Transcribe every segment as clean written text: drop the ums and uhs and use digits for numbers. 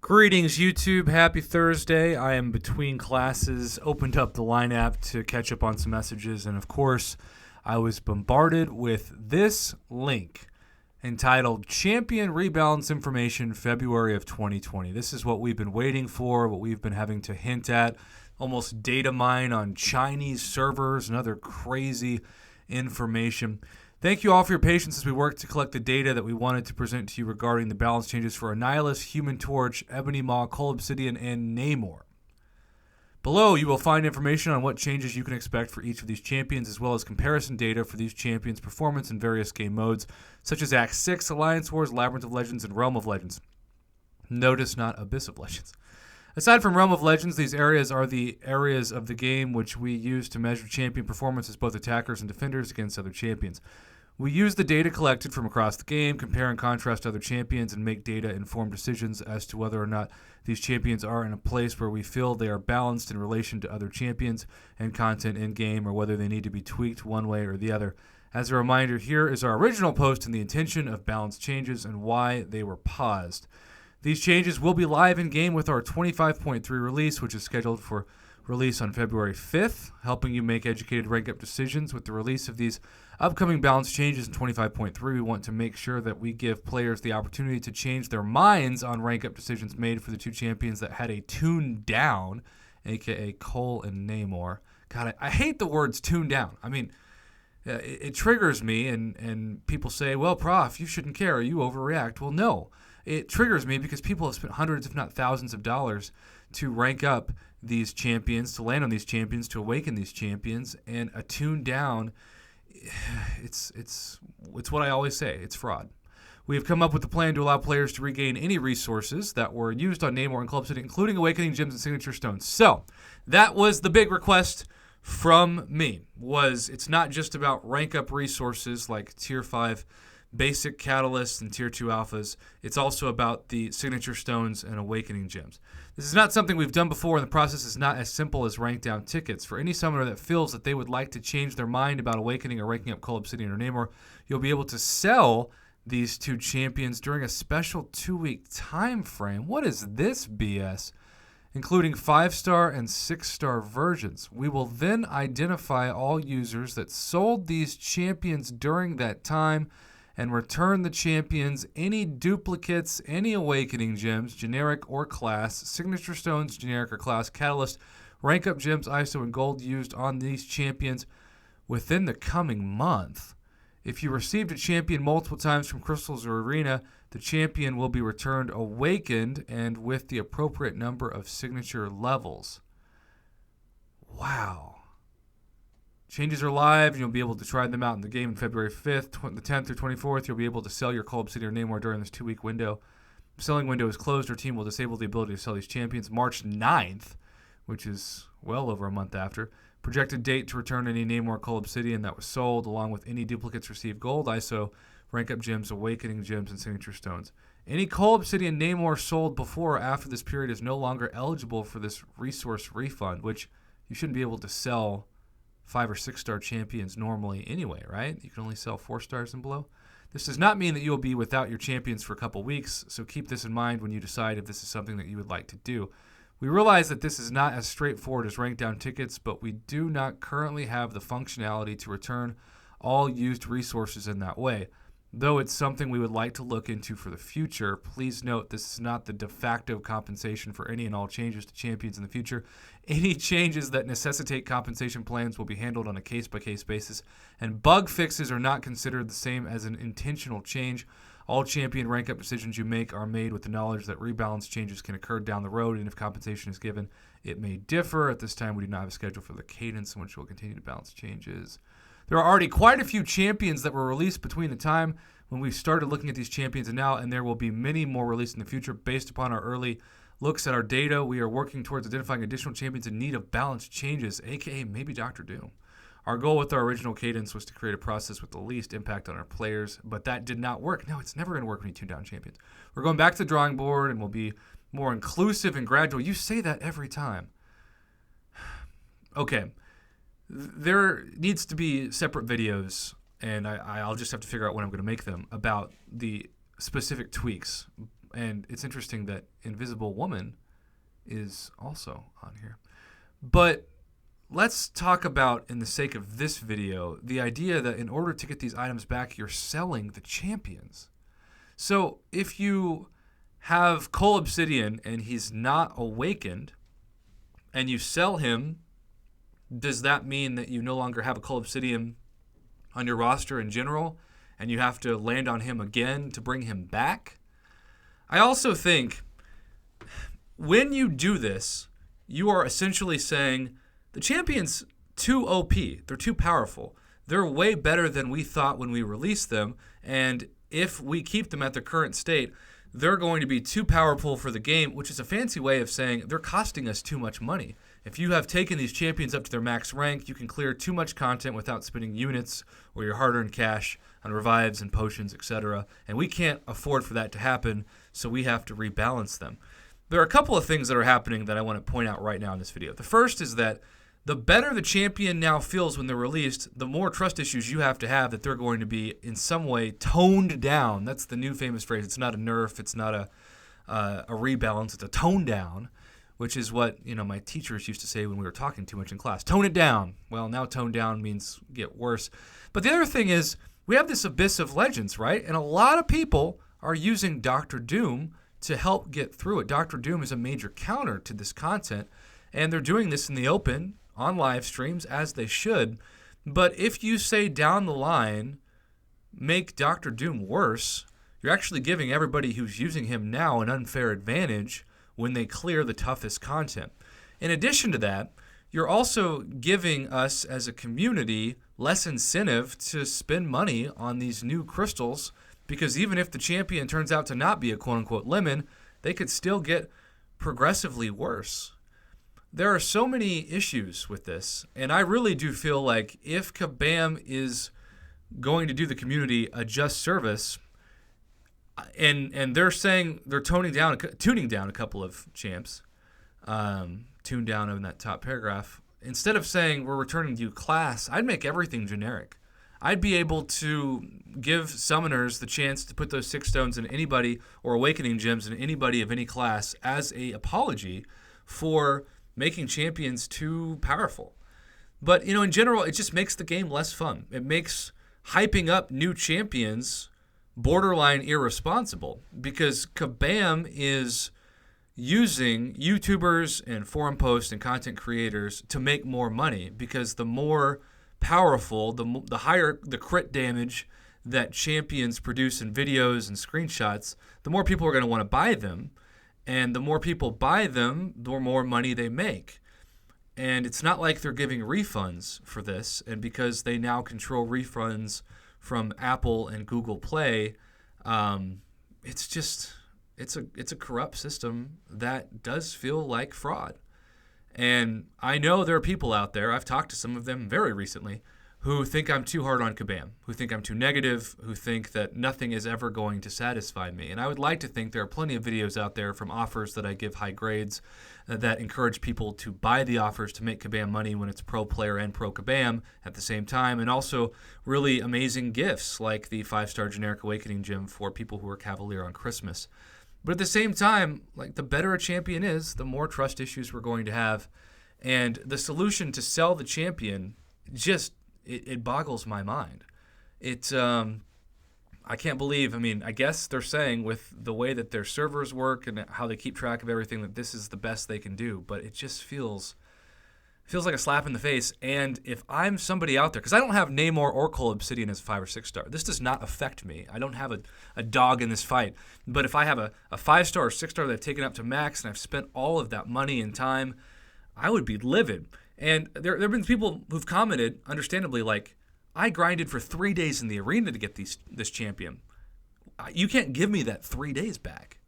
Greetings, YouTube. Happy Thursday. I am between classes, opened up the Line app to catch up on some messages, and of course, I was bombarded with this link entitled Champion Rebalance Information February of 2020. This is what we've been waiting for, what we've been having to hint at, almost data mine on Chinese servers and other crazy information. Thank you all for your patience as we work to collect the data that we wanted to present to you regarding the balance changes for Annihilus, Human Torch, Ebony Maw, Cold Obsidian, and Namor. Below, you will find information on what changes you can expect for each of these champions, as well as comparison data for these champions' performance in various game modes, such as Act 6, Alliance Wars, Labyrinth of Legends, and Realm of Legends. Notice not Abyss of Legends. Aside from Realm of Legends, these areas are the areas of the game which we use to measure champion performance as both attackers and defenders against other champions. We use the data collected from across the game, compare and contrast other champions, and make data-informed decisions as to whether or not these champions are in a place where we feel they are balanced in relation to other champions and content in-game, or whether they need to be tweaked one way or the other. As a reminder, here is our original post and the intention of balance changes and why they were paused. These changes will be live in-game with our 25.3 release, which is scheduled for release on February 5th, helping you make educated rank-up decisions. With the release of these upcoming balance changes in 25.3, we want to make sure that we give players the opportunity to change their minds on rank-up decisions made for the two champions that had a tune down, a.k.a. Cole and Namor. God, I hate the words tune down. I mean, it triggers me, and people say, well, Prof, you shouldn't care, you overreact. Well, no. It triggers me because people have spent hundreds, if not thousands of dollars to rank up these champions, to land on these champions, to awaken these champions, and a tune down, it's what I always say, it's fraud. We have come up with a plan to allow players to regain any resources that were used on Namor and Club City, including awakening gems and signature stones. So, that was the big request from me, was it's not just about rank up resources like tier 5 basic catalysts and tier 2 alphas. It's also about the signature stones and awakening gems. This is not something we've done before, and the process is not as simple as rank down tickets. For any summoner that feels that they would like to change their mind about awakening or ranking up Cold Obsidian or Namor, you'll be able to sell these two champions during a special 2-week time frame. What is this BS? Including 5-star and 6-star versions. We will then identify all users that sold these champions during that time and return the champions any duplicates, any awakening gems, generic or class, signature stones, generic or class, catalyst, rank up gems, ISO, and gold used on these champions within the coming month. If you received a champion multiple times from Crystals or Arena, the champion will be returned awakened and with the appropriate number of signature levels. Wow. Changes are live, and you'll be able to try them out in the game on February 5th, the 10th through 24th. You'll be able to sell your Cold Obsidian or Namor during this 2-week window. The selling window is closed. Our team will disable the ability to sell these champions March 9th, which is well over a month after. Projected date to return any Namor Cold Obsidian that was sold, along with any duplicates received gold, ISO, rank up gems, awakening gems, and signature stones. Any Cold Obsidian Namor sold before or after this period is no longer eligible for this resource refund, which you shouldn't be able to sell 5 or 6-star champions normally anyway, right? You can only sell 4 stars and below. This does not mean that you will be without your champions for a couple weeks, so keep this in mind when you decide if this is something that you would like to do. We realize that this is not as straightforward as rank down tickets, but we do not currently have the functionality to return all used resources in that way. Though it's something we would like to look into for the future, please note this is not the de facto compensation for any and all changes to champions in the future. Any changes that necessitate compensation plans will be handled on a case-by-case basis, and bug fixes are not considered the same as an intentional change. All champion rank-up decisions you make are made with the knowledge that rebalance changes can occur down the road, and if compensation is given, it may differ. At this time, we do not have a schedule for the cadence in which we'll continue to balance changes. There are already quite a few champions that were released between the time when we started looking at these champions and now, and there will be many more released in the future. Based upon our early looks at our data, we are working towards identifying additional champions in need of balance changes, aka maybe Dr. Doom. Our goal with our original cadence was to create a process with the least impact on our players, but that did not work. No, it's never going to work when you tune down champions. We're going back to the drawing board, and we'll be more inclusive and gradual. You say that every time. Okay. There needs to be separate videos, and I'll just have to figure out when I'm going to make them, about the specific tweaks And it's interesting that Invisible Woman is also on here. But let's talk about, in the sake of this video, the idea that in order to get these items back, you're selling the champions. So if you have Cole Obsidian and he's not awakened, and you sell him, does that mean that you no longer have a Cole Obsidian on your roster in general, and you have to land on him again to bring him back? I also think when you do this, you are essentially saying the champion's too OP. They're too powerful. They're way better than we thought when we released them, and if we keep them at their current state, they're going to be too powerful for the game, which is a fancy way of saying they're costing us too much money. If you have taken these champions up to their max rank, you can clear too much content without spending units or your hard-earned cash on revives and potions, etc. And we can't afford for that to happen, so we have to rebalance them. There are a couple of things that are happening that I want to point out right now in this video. The first is that the better the champion now feels when they're released, the more trust issues you have that they're going to be in some way toned down. That's the new famous phrase. It's not a nerf. It's not a rebalance. It's a tone down, which is what my teachers used to say when we were talking too much in class. Tone it down. Well, now tone down means get worse. But the other thing is we have this abyss of legends, right? And a lot of people are using Dr. Doom to help get through it. Dr. Doom is a major counter to this content, and they're doing this in the open on live streams, as they should. But if you say down the line, make Dr. Doom worse, you're actually giving everybody who's using him now an unfair advantage when they clear the toughest content. In addition to that, you're also giving us as a community less incentive to spend money on these new crystals, because even if the champion turns out to not be a quote-unquote lemon, they could still get progressively worse. There are so many issues with this, and I really do feel like if Kabam is going to do the community a just service, and they're saying they're tuning down a couple of champs, tuned down in that top paragraph, instead of saying we're returning to class, I'd make everything generic. I'd be able to give summoners the chance to put those 6 stones in anybody, or awakening gems in anybody of any class, as a apology for making champions too powerful. But, in general, it just makes the game less fun. It makes hyping up new champions borderline irresponsible, because Kabam is using YouTubers and forum posts and content creators to make more money, because the more powerful, the higher the crit damage that champions produce in videos and screenshots, the more people are going to want to buy them. And the more people buy them, the more money they make. And it's not like they're giving refunds for this. And because they now control refunds from Apple and Google Play, it's a corrupt system that does feel like fraud. And I know there are people out there, I've talked to some of them very recently, who think I'm too hard on Kabam, who think I'm too negative, who think that nothing is ever going to satisfy me. And I would like to think there are plenty of videos out there from offers that I give high grades that encourage people to buy the offers to make Kabam money when it's pro player and pro Kabam at the same time, and also really amazing gifts like the 5-star generic awakening gem for people who are Cavalier on Christmas. But at the same time, like, the better a champion is, the more trust issues we're going to have. And the solution to sell the champion just it boggles my mind. I can't believe, I guess they're saying with the way that their servers work and how they keep track of everything that this is the best they can do, but it just feels like a slap in the face. And if I'm somebody out there, because I don't have Namor or Cole Obsidian as 5 or 6 star, this does not affect me. I don't have a dog in this fight. But if I have a 5-star or 6-star that I've taken up to max and I've spent all of that money and time, I would be livid. And there have been people who've commented, understandably, like, I grinded for 3 days in the arena to get this champion. You can't give me that 3 days back.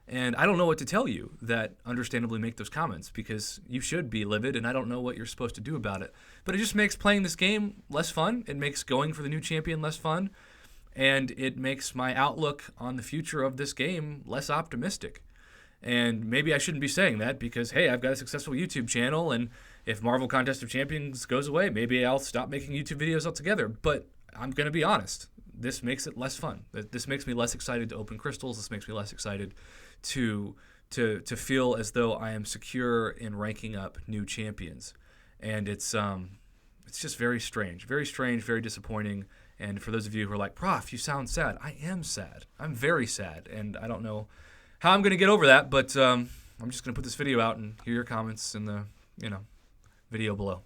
And I don't know what to tell you that understandably make those comments, because you should be livid, and I don't know what you're supposed to do about it. But it just makes playing this game less fun. It makes going for the new champion less fun. And it makes my outlook on the future of this game less optimistic. And maybe I shouldn't be saying that because, hey, I've got a successful YouTube channel, and if Marvel Contest of Champions goes away, maybe I'll stop making YouTube videos altogether. But I'm going to be honest. This makes it less fun. This makes me less excited to open crystals. This makes me less excited to feel as though I am secure in ranking up new champions. And it's just very strange, very disappointing. And for those of you who are like, Prof, you sound sad. I am sad. I'm very sad. And I don't know how I'm going to get over that, but I'm just going to put this video out and hear your comments in the video below.